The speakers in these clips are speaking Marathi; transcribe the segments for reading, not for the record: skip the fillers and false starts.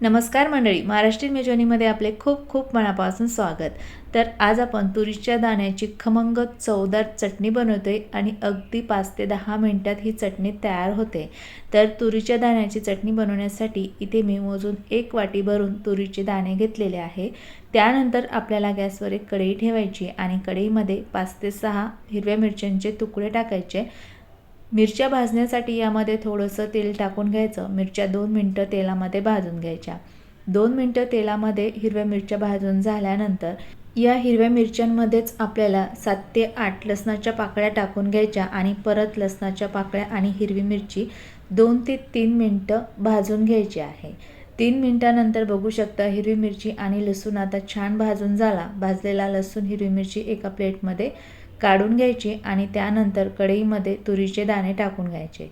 नमस्कार मंडळी, महाराष्ट्रीयन मेजवानीमध्ये आपले खूप खूप मनापासून स्वागत। तर आज आपण तुरीच्या दाण्याची खमंग चवदार चटणी बनवतोय आणि अगदी 5 ते 10 मिनिटात ही चटणी तयार होते। तर तुरीच्या दाण्याची चटणी बनवण्यासाठी इथे मी मोजून 1 वाटी भरून तुरीचे दाणे घेतलेले आहे। त्यानंतर आपल्याला गॅसवर एक कढई ठेवायची आणि कढईमध्ये 5 ते 6 हिरव्या मिरच्यांचे तुकडे टाकायचे। मिरच्या भाजण्यासाठी यामध्ये थोडंसं तेल टाकून घ्यायचं। मिरच्या 2 मिनिटं तेलामध्ये भाजून घ्यायच्या। 2 मिनिटं तेलामध्ये हिरव्या मिरच्या भाजून झाल्यानंतर या हिरव्या मिरच्यांमध्येच आपल्याला 7 ते 8 लसणाच्या पाकळ्या टाकून घ्यायच्या आणि परत लसणाच्या पाकळ्या आणि हिरवी मिरची 2 ते 3 मिनिटं भाजून घ्यायची आहे। 3 मिनिटांनंतर बघू शकता हिरवी मिरची आणि लसूण आता छान भाजून झाला। भाजलेला लसूण हिरवी मिरची एका प्लेटमध्ये काढून घ्यायची आणि त्यानंतर कढईमध्ये तुरीचे दाणे टाकून घ्यायचे।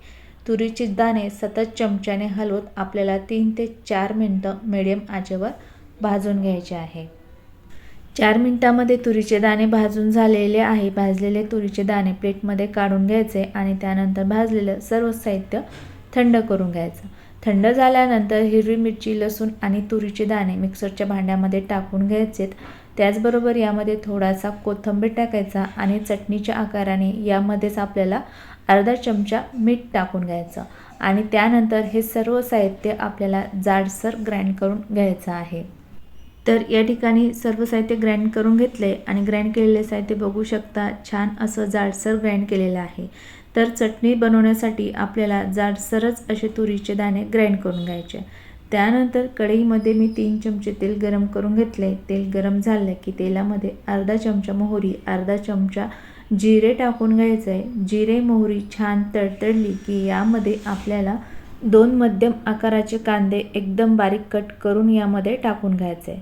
तुरीचे दाणे सतत चमच्याने हलवत आपल्याला 3 ते 4 मिनिटं मीडियम आचेवर भाजून घ्यायचे आहे। 4 मिनिटांमध्ये तुरीचे दाणे भाजून झालेले आहे। भाजलेले तुरीचे दाणे प्लेटमध्ये काढून घ्यायचे आणि त्यानंतर भाजलेलं सर्व साहित्य थंड करून घ्यायचं। थंड झाल्यानंतर हिरवी मिरची, लसूण आणि तुरीचे दाणे मिक्सरच्या भांड्यामध्ये टाकून घ्यायचेत। त्याचबरोबर यामध्ये थोडासा कोथिंबीर टाकायचा आणि चटणीच्या आकाराने यामध्येच आपल्याला अर्धा चमचा मीठ टाकून घ्यायचं आणि त्यानंतर हे सर्व साहित्य आपल्याला जाडसर ग्राइंड करून घ्यायचं आहे। तर या ठिकाणी सर्व साहित्य ग्राइंड करून घेतले आणि ग्राइंड केलेले साहित्य बघू शकता छान असं जाडसर ग्राइंड केलेलं आहे। तर चटणी बनवण्यासाठी आपल्याला जाडसरच असे तुरीचे दाणे ग्राइंड करून घ्यायचे। त्यानंतर कढईमध्ये मी 3 चमचे तेल गरम करून घेतले। तेल गरम झाले की तेलामध्ये अर्धा चमचा मोहरी, अर्धा चमचा जिरे टाकून घ्यायचे। जिरे मोहरी छान तडतडली की यामध्ये आपल्याला 2 मध्यम आकाराचे कांदे एकदम बारीक कट करून यामध्ये टाकून घ्यायचे।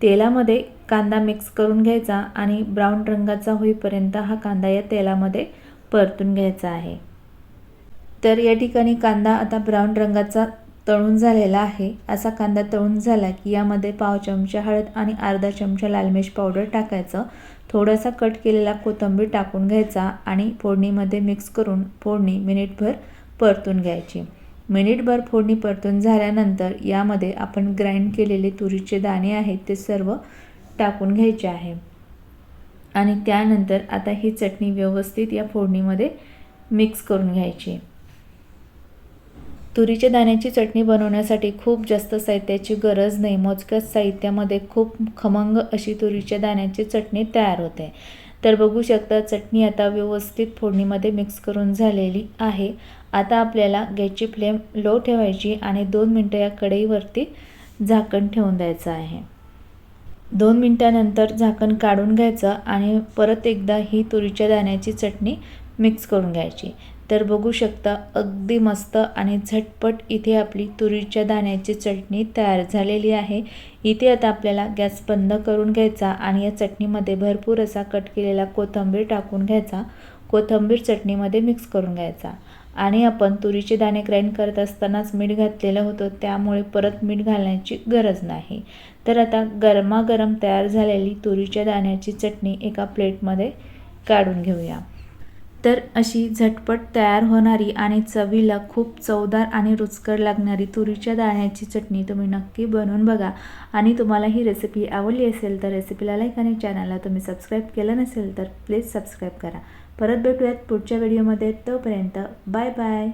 तेलामध्ये कांदा मिक्स करून घ्यायचा आणि ब्राऊन रंगाचा होईपर्यंत हा कांदा या तेलामध्ये परतून घ्यायचा आहे। तर या ठिकाणी कांदा आता ब्राऊन रंगाचा तळून झालेला आहे। असा कांदा तळून झाला की यामध्ये पाव चमचा हळद आणि अर्धा चमचा लाल मिर्च पावडर टाकायचं। थोडासा कट केलेला कोथिंबीर टाकून घ्यायचा आणि फोडणीमध्ये मिक्स करून फोडणी मिनिटभर परतून घ्यायची। मिनिटभर फोडणी परतून झाल्यानंतर यामध्ये आपण ग्राइंड केलेले तुरीचे दाणे आहेत ते सर्व टाकून घ्यायचे आहे आणि त्यानंतर आता ही चटणी व्यवस्थित या फोडणीमध्ये मिक्स करून घ्यायची। तुरीच्या दाण्याची चटणी बनवण्यासाठी खूप जास्त साहित्याची गरज नाही। मोजक्याच साहित्यामध्ये खूप खमंग अशी तुरीच्या दाण्याची चटणी तयार होते। तर बघू शकता चटणी आता व्यवस्थित फोडणीमध्ये मिक्स करून झालेली आहे। आता आपल्याला गॅसची फ्लेम लो ठेवायची आणि 2 मिनिटं या कढईवरती झाकण ठेवून द्यायचं आहे। 2 मिनिटांनंतर झाकण काढून घ्यायचं आणि परत एकदा ही तुरीच्या दाण्याची चटणी मिक्स करून घ्यायची। तर बघू शकता अगदी मस्त आणि झटपट इथे आपली तुरीच्या दाण्याची चटणी तयार झालेली आहे। इथे आता आपल्याला गॅस बंद करून घ्यायचा आणि या चटणीमध्ये भरपूर असा कट केलेला कोथिंबीर टाकून घ्यायचा। कोथिंबीर चटणीमध्ये मिक्स करून घ्यायचा आणि आपण तुरीचे दाणे ग्राइंड करत असतानाच मीठ घातलेलं होतं, त्यामुळे परत मीठ घालण्याची गरज नाही। तर आता गरमागरम तयार झालेली तुरीच्या दाण्याची चटणी एका प्लेटमध्ये काढून घेऊया। तर अशी झटपट तयार होणारी आणि चवीला खूप चवदार आणि रुचकर लागणारी तुरीच्या दाण्याची चटणी तुम्ही नक्की बनवून बघा आणि तुम्हाला ही रेसिपी आवडली असेल तर रेसिपीला लाईक आणि चॅनलला तुम्ही सबस्क्राईब केलं नसेल तर प्लीज सबस्क्राईब करा। परत भेटूयात पुढच्या व्हिडिओमध्ये, तोपर्यंत बाय बाय।